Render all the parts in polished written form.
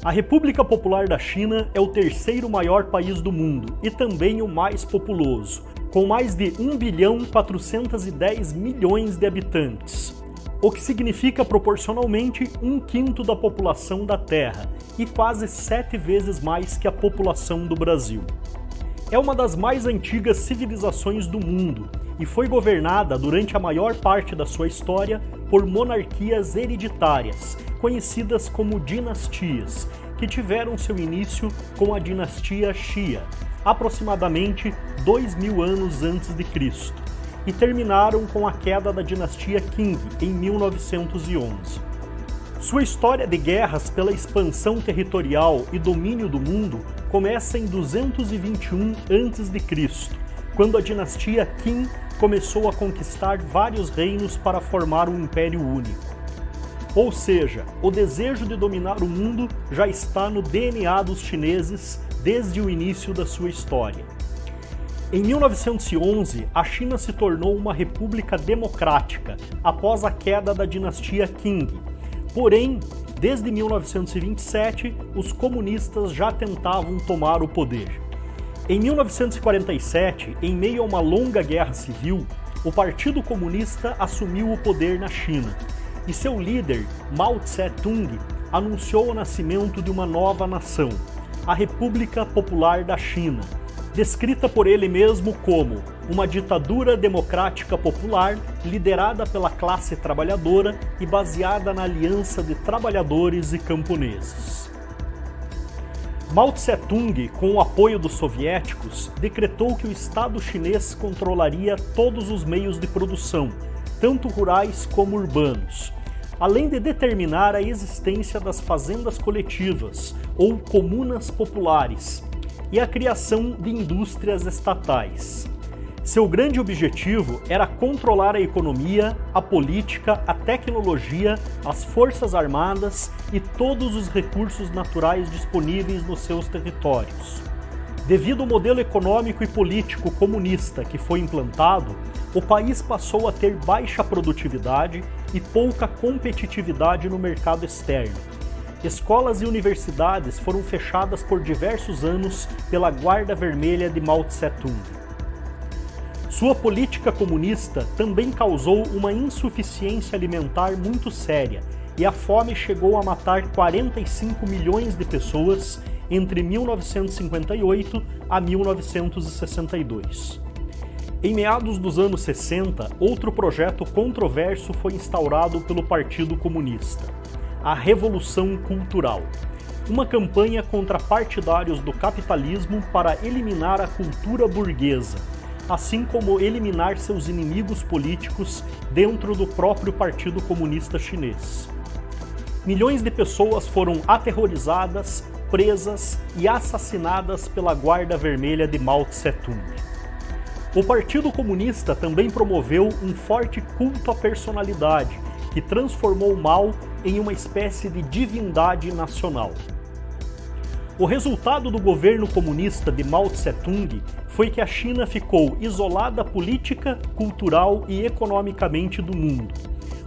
A República Popular da China é o terceiro maior país do mundo e também o mais populoso, com mais de 1.410 bilhões de habitantes, o que significa proporcionalmente 1/5 da população da Terra e quase 7 vezes mais que a população do Brasil. É uma das mais antigas civilizações do mundo e foi governada durante a maior parte da sua história por monarquias hereditárias, conhecidas como dinastias, que tiveram seu início com a dinastia Xia, aproximadamente 2.000 anos antes de Cristo, e terminaram com a queda da dinastia Qing em 1911. Sua história de guerras pela expansão territorial e domínio do mundo começa em 221 a.C., quando a dinastia Qin começou a conquistar vários reinos para formar um império único. Ou seja, o desejo de dominar o mundo já está no DNA dos chineses desde o início da sua história. Em 1911, a China se tornou uma república democrática após a queda da dinastia Qing. Porém, desde 1927, os comunistas já tentavam tomar o poder. Em 1947, em meio a uma longa guerra civil, o Partido Comunista assumiu o poder na China, e seu líder, Mao Tse-tung, anunciou o nascimento de uma nova nação, a República Popular da China, descrita por ele mesmo como uma ditadura democrática popular liderada pela classe trabalhadora e baseada na aliança de trabalhadores e camponeses. Mao Tse-tung, com o apoio dos soviéticos, decretou que o Estado chinês controlaria todos os meios de produção, tanto rurais como urbanos, além de determinar a existência das fazendas coletivas, ou comunas populares, e a criação de indústrias estatais. Seu grande objetivo era controlar a economia, a política, a tecnologia, as forças armadas e todos os recursos naturais disponíveis nos seus territórios. Devido ao modelo econômico e político comunista que foi implantado, o país passou a ter baixa produtividade e pouca competitividade no mercado externo. Escolas e universidades foram fechadas por diversos anos pela Guarda Vermelha de Mao Tse-tung. Sua política comunista também causou uma insuficiência alimentar muito séria e a fome chegou a matar 45 milhões de pessoas entre 1958 a 1962. Em meados dos anos 60, outro projeto controverso foi instaurado pelo Partido Comunista: a Revolução Cultural, uma campanha contra partidários do capitalismo para eliminar a cultura burguesa, assim como eliminar seus inimigos políticos dentro do próprio Partido Comunista Chinês. Milhões de pessoas foram aterrorizadas, presas e assassinadas pela Guarda Vermelha de Mao Tse-tung. O Partido Comunista também promoveu um forte culto à personalidade, que transformou Mao em uma espécie de divindade nacional. O resultado do governo comunista de Mao Tse-tung foi que a China ficou isolada política, cultural e economicamente do mundo.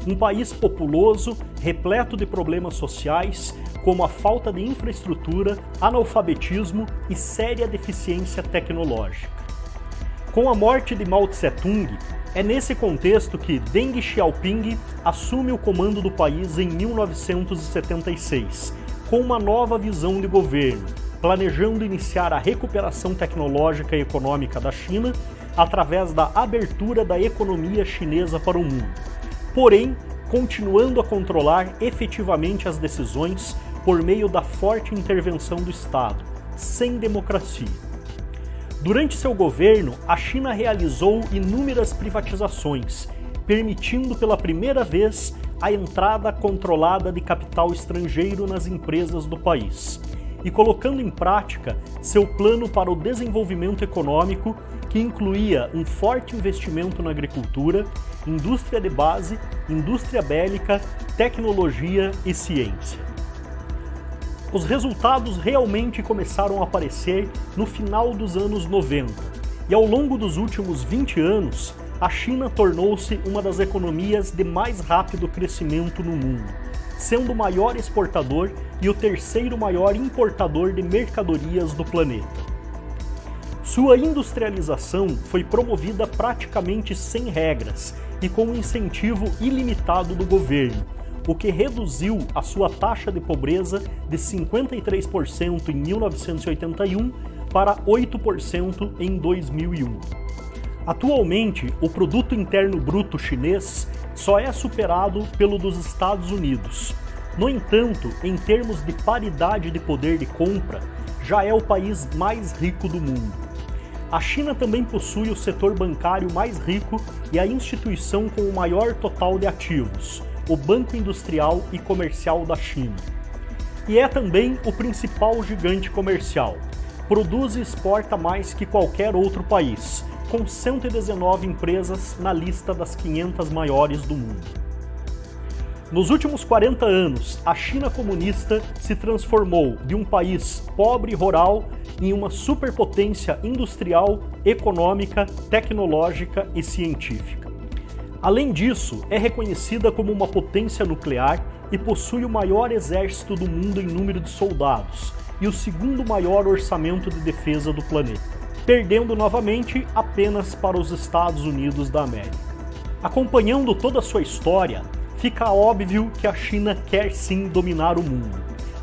Um país populoso, repleto de problemas sociais, como a falta de infraestrutura, analfabetismo e séria deficiência tecnológica. Com a morte de Mao Tse-tung, é nesse contexto que Deng Xiaoping assume o comando do país em 1976, com uma nova visão de governo, planejando iniciar a recuperação tecnológica e econômica da China através da abertura da economia chinesa para o mundo, porém continuando a controlar efetivamente as decisões por meio da forte intervenção do Estado, sem democracia. Durante seu governo, a China realizou inúmeras privatizações, permitindo pela primeira vez a entrada controlada de capital estrangeiro nas empresas do país, e colocando em prática seu plano para o desenvolvimento econômico, que incluía um forte investimento na agricultura, indústria de base, indústria bélica, tecnologia e ciência. Os resultados realmente começaram a aparecer no final dos anos 90, e ao longo dos últimos 20 anos, a China tornou-se uma das economias de mais rápido crescimento no mundo, sendo o maior exportador e o terceiro maior importador de mercadorias do planeta. Sua industrialização foi promovida praticamente sem regras e com um incentivo ilimitado do governo, o que reduziu a sua taxa de pobreza de 53% em 1981 para 8% em 2001. Atualmente, o Produto Interno Bruto chinês só é superado pelo dos Estados Unidos. No entanto, em termos de paridade de poder de compra, já é o país mais rico do mundo. A China também possui o setor bancário mais rico e a instituição com o maior total de ativos, o Banco Industrial e Comercial da China. E é também o principal gigante comercial. Produz e exporta mais que qualquer outro país, com 119 empresas na lista das 500 maiores do mundo. Nos últimos 40 anos, a China comunista se transformou de um país pobre e rural em uma superpotência industrial, econômica, tecnológica e científica. Além disso, é reconhecida como uma potência nuclear e possui o maior exército do mundo em número de soldados e o segundo maior orçamento de defesa do planeta, perdendo novamente apenas para os Estados Unidos da América. Acompanhando toda a sua história, fica óbvio que a China quer sim dominar o mundo,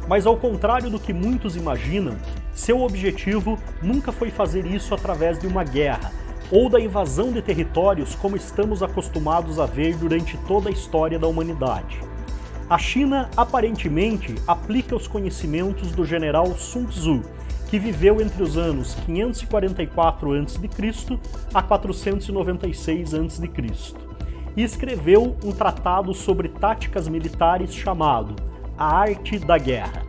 mas ao contrário do que muitos imaginam, seu objetivo nunca foi fazer isso através de uma guerra ou da invasão de territórios como estamos acostumados a ver durante toda a história da humanidade. A China aparentemente aplica os conhecimentos do general Sun Tzu, que viveu entre os anos 544 a.C. a 496 a.C., e escreveu um tratado sobre táticas militares chamado A Arte da Guerra,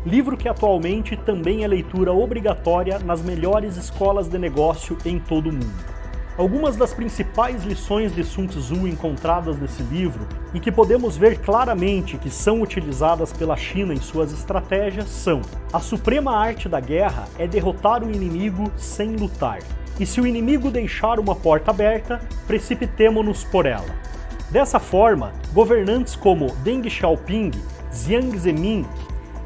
livro que atualmente também é leitura obrigatória nas melhores escolas de negócio em todo o mundo. Algumas das principais lições de Sun Tzu encontradas nesse livro, e que podemos ver claramente que são utilizadas pela China em suas estratégias, são: a suprema arte da guerra é derrotar o inimigo sem lutar, e se o inimigo deixar uma porta aberta, precipitemo-nos por ela. Dessa forma, governantes como Deng Xiaoping, Jiang Zemin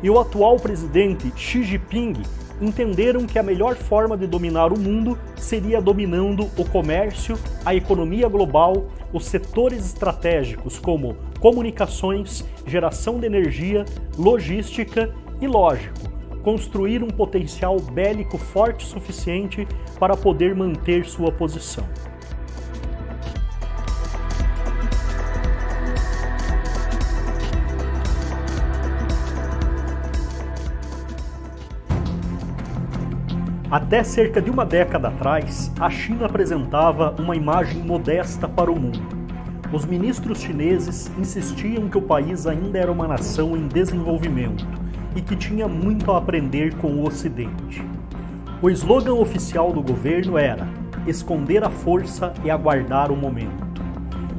e o atual presidente Xi Jinping entenderam que a melhor forma de dominar o mundo seria dominando o comércio, a economia global, os setores estratégicos como comunicações, geração de energia, logística e, lógico, construir um potencial bélico forte o suficiente para poder manter sua posição. Até cerca de uma década atrás, a China apresentava uma imagem modesta para o mundo. Os ministros chineses insistiam que o país ainda era uma nação em desenvolvimento e que tinha muito a aprender com o Ocidente. O slogan oficial do governo era esconder a força e aguardar o momento.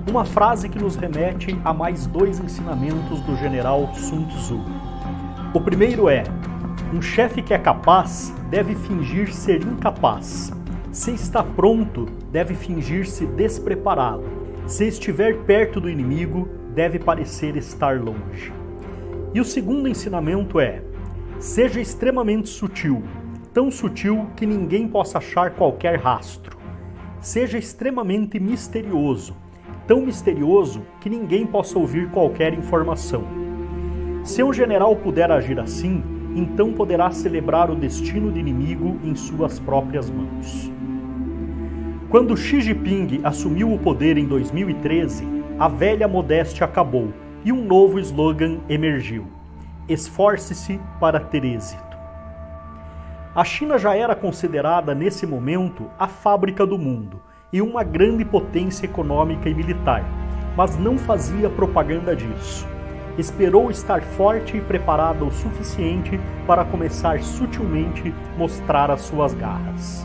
Uma frase que nos remete a mais dois ensinamentos do general Sun Tzu. O primeiro é: um chefe que é capaz deve fingir ser incapaz. Se está pronto, deve fingir-se despreparado. Se estiver perto do inimigo, deve parecer estar longe. E o segundo ensinamento é: seja extremamente sutil, tão sutil que ninguém possa achar qualquer rastro. Seja extremamente misterioso, tão misterioso que ninguém possa ouvir qualquer informação. Se um general puder agir assim, então poderá celebrar o destino do inimigo em suas próprias mãos. Quando Xi Jinping assumiu o poder em 2013, a velha modéstia acabou e um novo slogan emergiu: esforce-se para ter êxito. A China já era considerada nesse momento a fábrica do mundo e uma grande potência econômica e militar, mas não fazia propaganda disso. Esperou estar forte e preparada o suficiente para começar sutilmente mostrar as suas garras.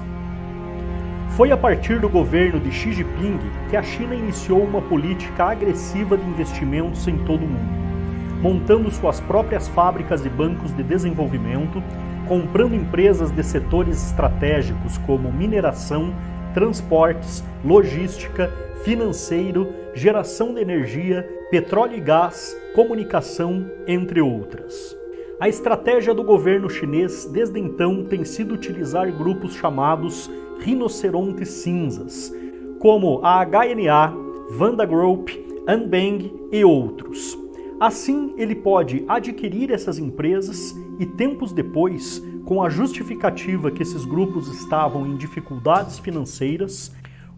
Foi a partir do governo de Xi Jinping que a China iniciou uma política agressiva de investimentos em todo o mundo, montando suas próprias fábricas e bancos de desenvolvimento, comprando empresas de setores estratégicos como mineração, transportes, logística, financeiro, geração de energia, petróleo e gás, comunicação, entre outras. A estratégia do governo chinês desde então tem sido utilizar grupos chamados rinocerontes cinzas, como a HNA, Vanda Group, Anbang e outros. Assim, ele pode adquirir essas empresas e, tempos depois, com a justificativa que esses grupos estavam em dificuldades financeiras,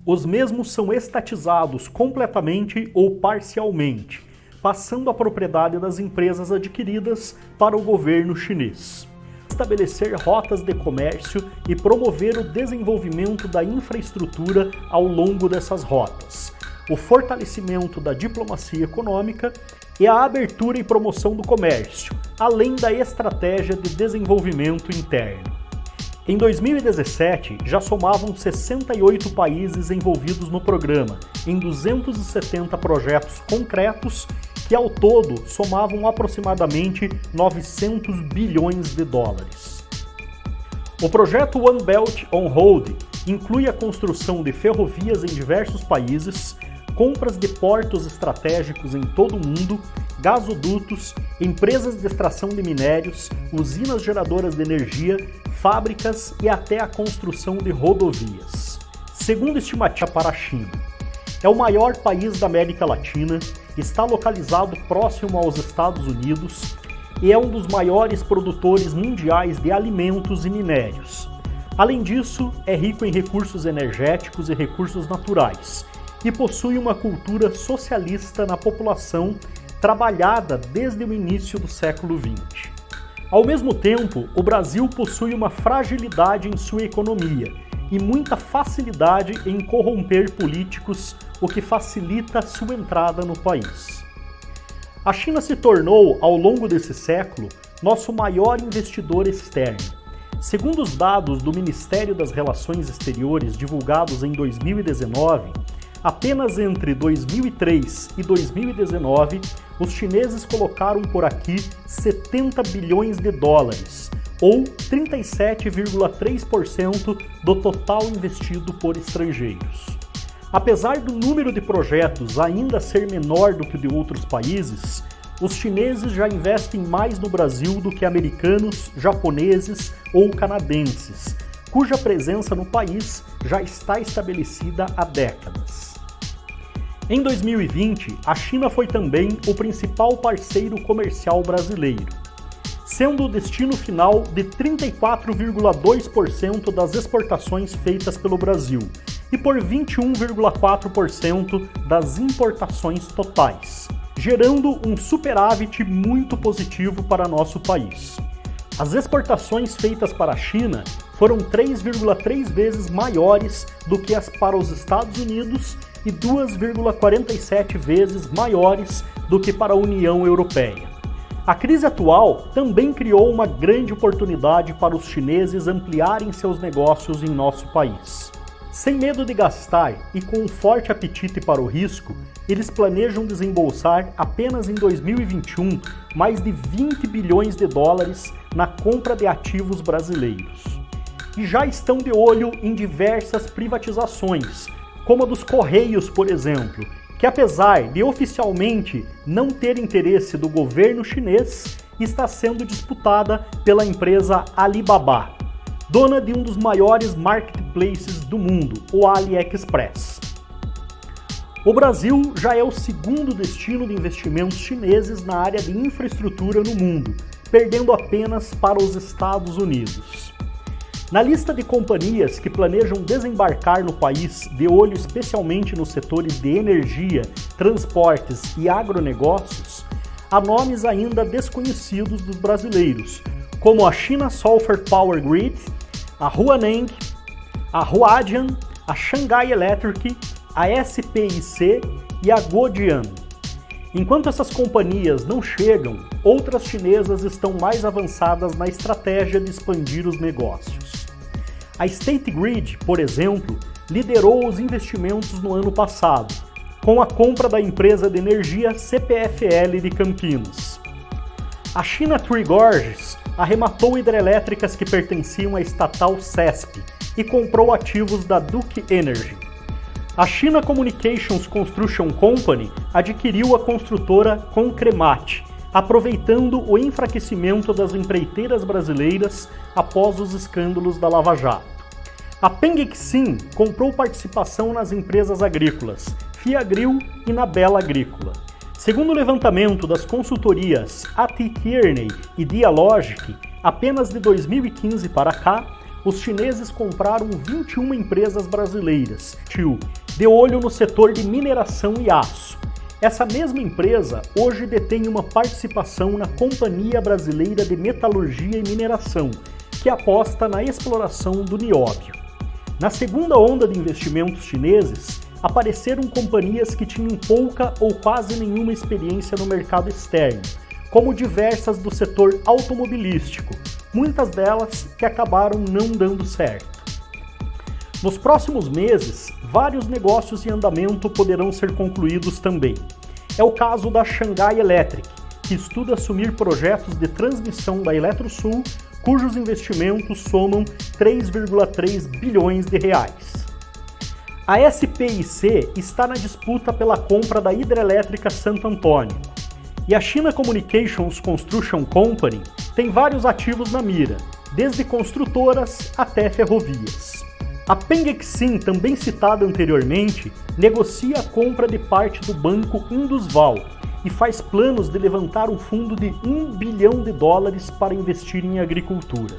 os mesmos são estatizados completamente ou parcialmente, passando a propriedade das empresas adquiridas para o governo chinês. Estabelecer rotas de comércio e promover o desenvolvimento da infraestrutura ao longo dessas rotas, o fortalecimento da diplomacia econômica e a abertura e promoção do comércio, além da estratégia de desenvolvimento interno. Em 2017, já somavam 68 países envolvidos no programa, em 270 projetos concretos que ao todo somavam aproximadamente 900 bilhões de dólares. O projeto One Belt One Road inclui a construção de ferrovias em diversos países, compras de portos estratégicos em todo o mundo, gasodutos, empresas de extração de minérios, usinas geradoras de energia, fábricas e até a construção de rodovias. Segundo estimativa para a China, é o maior país da América Latina, está localizado próximo aos Estados Unidos e é um dos maiores produtores mundiais de alimentos e minérios. Além disso, é rico em recursos energéticos e recursos naturais e possui uma cultura socialista na população trabalhada desde o início do século XX. Ao mesmo tempo, o Brasil possui uma fragilidade em sua economia e muita facilidade em corromper políticos, o que facilita sua entrada no país. A China se tornou, ao longo desse século, nosso maior investidor externo. Segundo os dados do Ministério das Relações Exteriores divulgados em 2019, apenas entre 2003 e 2019, os chineses colocaram por aqui 70 bilhões de dólares, ou 37,3% do total investido por estrangeiros. Apesar do número de projetos ainda ser menor do que o de outros países, os chineses já investem mais no Brasil do que americanos, japoneses ou canadenses, cuja presença no país já está estabelecida há décadas. Em 2020, a China foi também o principal parceiro comercial brasileiro, sendo o destino final de 34,2% das exportações feitas pelo Brasil e por 21,4% das importações totais, gerando um superávit muito positivo para nosso país. As exportações feitas para a China foram 3,3 vezes maiores do que as para os Estados Unidos e 2,47 vezes maiores do que para a União Europeia. A crise atual também criou uma grande oportunidade para os chineses ampliarem seus negócios em nosso país. Sem medo de gastar e com um forte apetite para o risco, eles planejam desembolsar apenas em 2021 mais de 20 bilhões de dólares na compra de ativos brasileiros. E já estão de olho em diversas privatizações, como a dos Correios, por exemplo, que apesar de oficialmente não ter interesse do governo chinês, está sendo disputada pela empresa Alibaba, dona de um dos maiores marketplaces do mundo, o AliExpress. O Brasil já é o segundo destino de investimentos chineses na área de infraestrutura no mundo, perdendo apenas para os Estados Unidos. Na lista de companhias que planejam desembarcar no país, de olho especialmente nos setores de energia, transportes e agronegócios, há nomes ainda desconhecidos dos brasileiros, como a China Sulphur Power Grid, a Huaneng, a Huadian, a Shanghai Electric, a SPIC e a Godian. Enquanto essas companhias não chegam, outras chinesas estão mais avançadas na estratégia de expandir os negócios. A State Grid, por exemplo, liderou os investimentos no ano passado, com a compra da empresa de energia CPFL de Campinas. A China Three Gorges arrematou hidrelétricas que pertenciam à estatal CESP, e comprou ativos da Duke Energy. A China Communications Construction Company adquiriu a construtora Concremat, aproveitando o enfraquecimento das empreiteiras brasileiras após os escândalos da Lava Jato. A Pengxin comprou participação nas empresas agrícolas Fiagril e Nabela Agrícola. Segundo o levantamento das consultorias A.T. Kearney e Dialogic, apenas de 2015 para cá, os chineses compraram 21 empresas brasileiras, de olho no setor de mineração e aço. Essa mesma empresa hoje detém uma participação na Companhia Brasileira de Metalurgia e Mineração, que aposta na exploração do nióbio. Na segunda onda de investimentos chineses, apareceram companhias que tinham pouca ou quase nenhuma experiência no mercado externo, como diversas do setor automobilístico, muitas delas que acabaram não dando certo. Nos próximos meses, vários negócios em andamento poderão ser concluídos também. É o caso da Shanghai Electric, que estuda assumir projetos de transmissão da Eletrosul, cujos investimentos somam 3,3 bilhões de reais. A SPIC está na disputa pela compra da Hidrelétrica Santo Antônio, e a China Communications Construction Company tem vários ativos na mira, desde construtoras até ferrovias. A Pengxin, também citada anteriormente, negocia a compra de parte do banco Indusval e faz planos de levantar um fundo de $1 bilhão para investir em agricultura.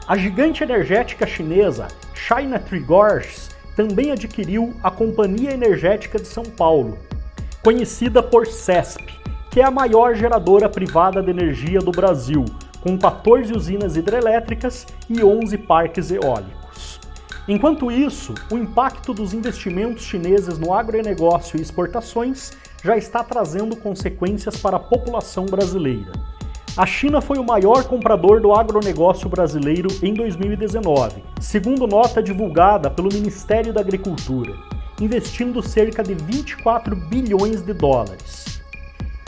A gigante energética chinesa China Trigors também adquiriu a Companhia Energética de São Paulo, conhecida por CESP, que é a maior geradora privada de energia do Brasil, com 14 usinas hidrelétricas e 11 parques eólicos. Enquanto isso, o impacto dos investimentos chineses no agronegócio e exportações já está trazendo consequências para a população brasileira. A China foi o maior comprador do agronegócio brasileiro em 2019, segundo nota divulgada pelo Ministério da Agricultura, investindo cerca de $24 bilhões.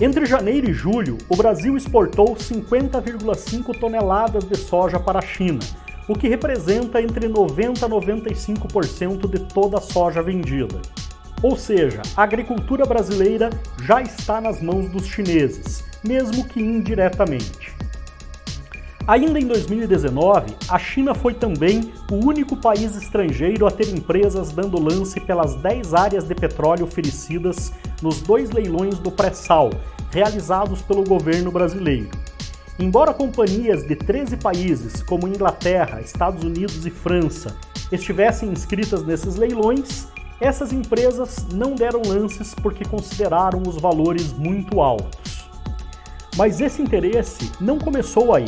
Entre janeiro e julho, o Brasil exportou 50,5 toneladas de soja para a China, o que representa entre 90% a 95% de toda a soja vendida. Ou seja, a agricultura brasileira já está nas mãos dos chineses, mesmo que indiretamente. Ainda em 2019, a China foi também o único país estrangeiro a ter empresas dando lance pelas 10 áreas de petróleo oferecidas nos 2 leilões do pré-sal, realizados pelo governo brasileiro. Embora companhias de 13 países, como Inglaterra, Estados Unidos e França, estivessem inscritas nesses leilões, essas empresas não deram lances porque consideraram os valores muito altos. Mas esse interesse não começou aí.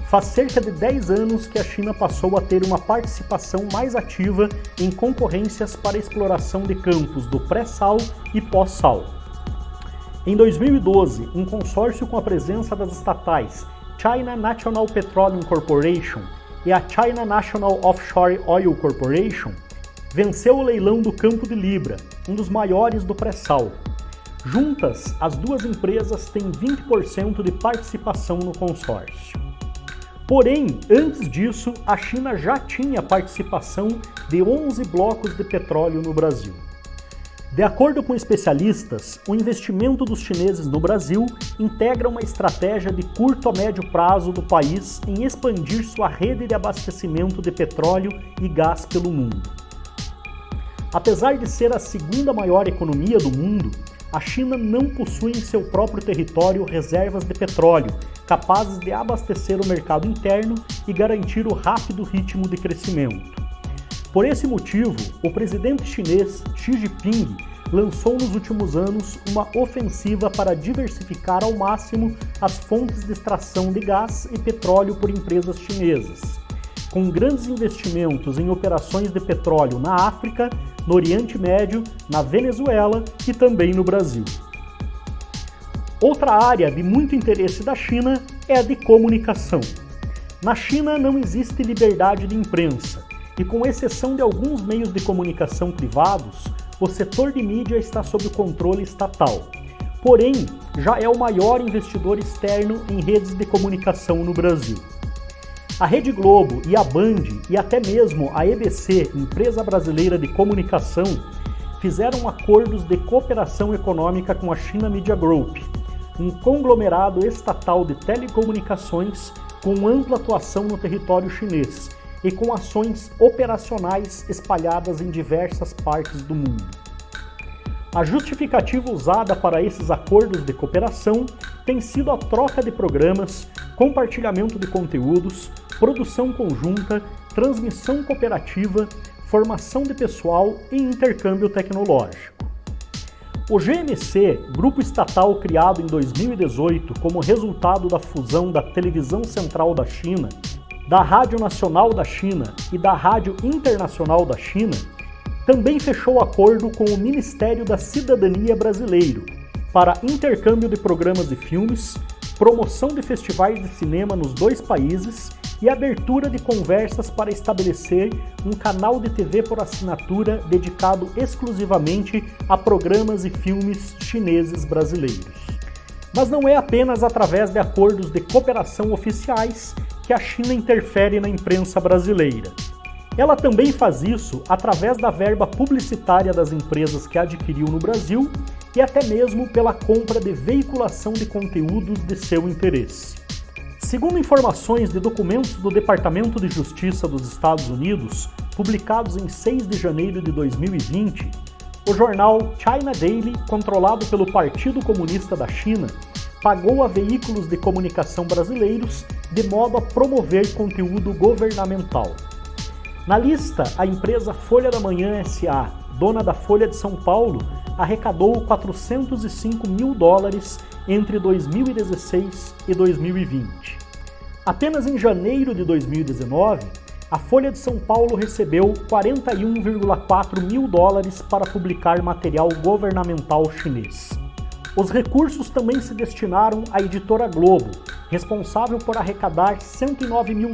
Faz cerca de 10 anos que a China passou a ter uma participação mais ativa em concorrências para exploração de campos do pré-sal e pós-sal. Em 2012, um consórcio com a presença das estatais China National Petroleum Corporation e a China National Offshore Oil Corporation venceu o leilão do Campo de Libra, um dos maiores do pré-sal. Juntas, as duas empresas têm 20% de participação no consórcio. Porém, antes disso, a China já tinha participação de 11 blocos de petróleo no Brasil. De acordo com especialistas, o investimento dos chineses no Brasil integra uma estratégia de curto a médio prazo do país em expandir sua rede de abastecimento de petróleo e gás pelo mundo. Apesar de ser a segunda maior economia do mundo, a China não possui em seu próprio território reservas de petróleo capazes de abastecer o mercado interno e garantir o rápido ritmo de crescimento. Por esse motivo, o presidente chinês Xi Jinping lançou nos últimos anos uma ofensiva para diversificar ao máximo as fontes de extração de gás e petróleo por empresas chinesas, com grandes investimentos em operações de petróleo na África, no Oriente Médio, na Venezuela e também no Brasil. Outra área de muito interesse da China é a de comunicação. Na China não existe liberdade de imprensa e, com exceção de alguns meios de comunicação privados, o setor de mídia está sob o controle estatal. Porém, já é o maior investidor externo em redes de comunicação no Brasil. A Rede Globo e a Band, e até mesmo a EBC, empresa brasileira de comunicação, fizeram acordos de cooperação econômica com a China Media Group, um conglomerado estatal de telecomunicações com ampla atuação no território chinês e com ações operacionais espalhadas em diversas partes do mundo. A justificativa usada para esses acordos de cooperação tem sido a troca de programas, compartilhamento de conteúdos, produção conjunta, transmissão cooperativa, formação de pessoal e intercâmbio tecnológico. O GMC, grupo estatal criado em 2018 como resultado da fusão da Televisão Central da China, da Rádio Nacional da China e da Rádio Internacional da China, também fechou acordo com o Ministério da Cidadania brasileiro para intercâmbio de programas de filmes, promoção de festivais de cinema nos dois países e abertura de conversas para estabelecer um canal de TV por assinatura dedicado exclusivamente a programas e filmes chineses brasileiros. Mas não é apenas através de acordos de cooperação oficiais que a China interfere na imprensa brasileira. Ela também faz isso através da verba publicitária das empresas que adquiriu no Brasil e até mesmo pela compra de veiculação de conteúdos de seu interesse. Segundo informações de documentos do Departamento de Justiça dos Estados Unidos, publicados em 6 de janeiro de 2020, o jornal China Daily, controlado pelo Partido Comunista da China, pagou a veículos de comunicação brasileiros de modo a promover conteúdo governamental. Na lista, a empresa Folha da Manhã S.A., dona da Folha de São Paulo, arrecadou $405 mil entre 2016 e 2020. Apenas em janeiro de 2019, a Folha de São Paulo recebeu $41,4 mil para publicar material governamental chinês. Os recursos também se destinaram à editora Globo, responsável por arrecadar $109 mil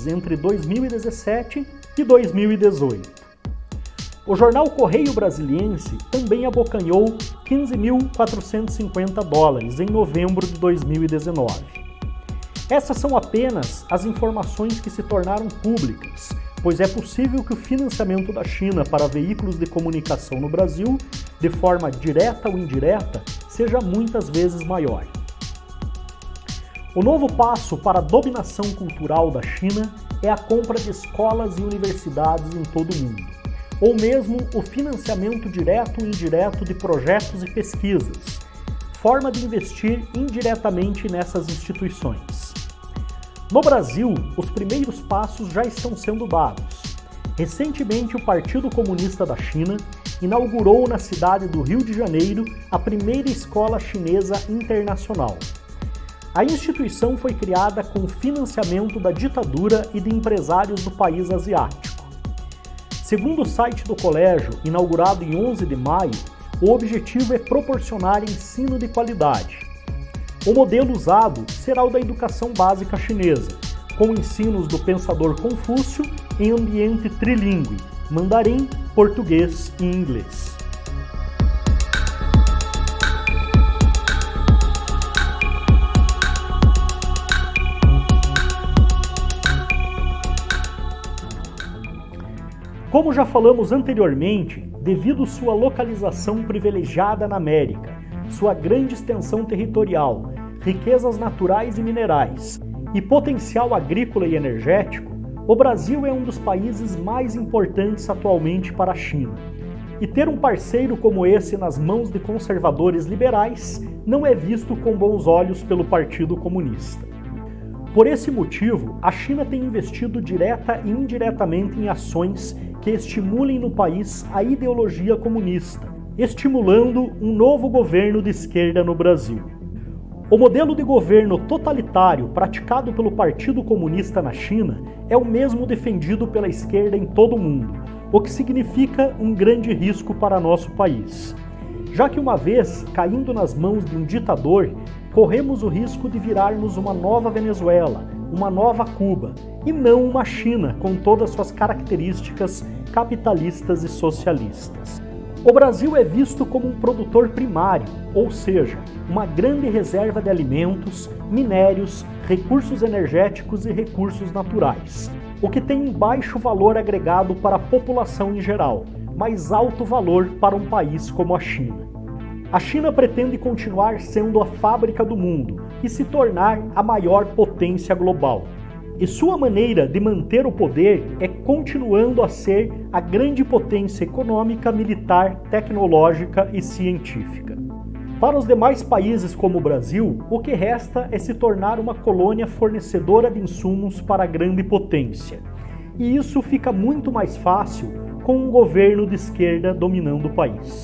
entre 2017 e 2018. O jornal Correio Brasiliense também abocanhou $15.450 em novembro de 2019. Essas são apenas as informações que se tornaram públicas, pois é possível que o financiamento da China para veículos de comunicação no Brasil, de forma direta ou indireta, seja muitas vezes maior. O novo passo para a dominação cultural da China é a compra de escolas e universidades em todo o mundo, ou mesmo o financiamento direto ou indireto de projetos e pesquisas, forma de investir indiretamente nessas instituições. No Brasil, os primeiros passos já estão sendo dados. Recentemente, o Partido Comunista da China inaugurou na cidade do Rio de Janeiro a primeira escola chinesa internacional. A instituição foi criada com financiamento da ditadura e de empresários do país asiático. Segundo o site do colégio, inaugurado em 11 de maio, o objetivo é proporcionar ensino de qualidade. O modelo usado será o da educação básica chinesa, com ensinos do pensador Confúcio em ambiente trilíngue, mandarim, português e inglês. Como já falamos anteriormente, devido sua localização privilegiada na América, sua grande extensão territorial, riquezas naturais e minerais e potencial agrícola e energético, o Brasil é um dos países mais importantes atualmente para a China. E ter um parceiro como esse nas mãos de conservadores liberais não é visto com bons olhos pelo Partido Comunista. Por esse motivo, a China tem investido direta e indiretamente em ações que estimulem no país a ideologia comunista, estimulando um novo governo de esquerda no Brasil. O modelo de governo totalitário praticado pelo Partido Comunista na China é o mesmo defendido pela esquerda em todo o mundo, o que significa um grande risco para nosso país. Já que uma vez caindo nas mãos de um ditador, corremos o risco de virarmos uma nova Venezuela, uma nova Cuba, e não uma China com todas suas características capitalistas e socialistas. O Brasil é visto como um produtor primário, ou seja, uma grande reserva de alimentos, minérios, recursos energéticos e recursos naturais, o que tem um baixo valor agregado para a população em geral, mas alto valor para um país como a China. A China pretende continuar sendo a fábrica do mundo e se tornar a maior potência global. E sua maneira de manter o poder é continuando a ser a grande potência econômica, militar, tecnológica e científica. Para os demais países como o Brasil, o que resta é se tornar uma colônia fornecedora de insumos para a grande potência. E isso fica muito mais fácil com um governo de esquerda dominando o país.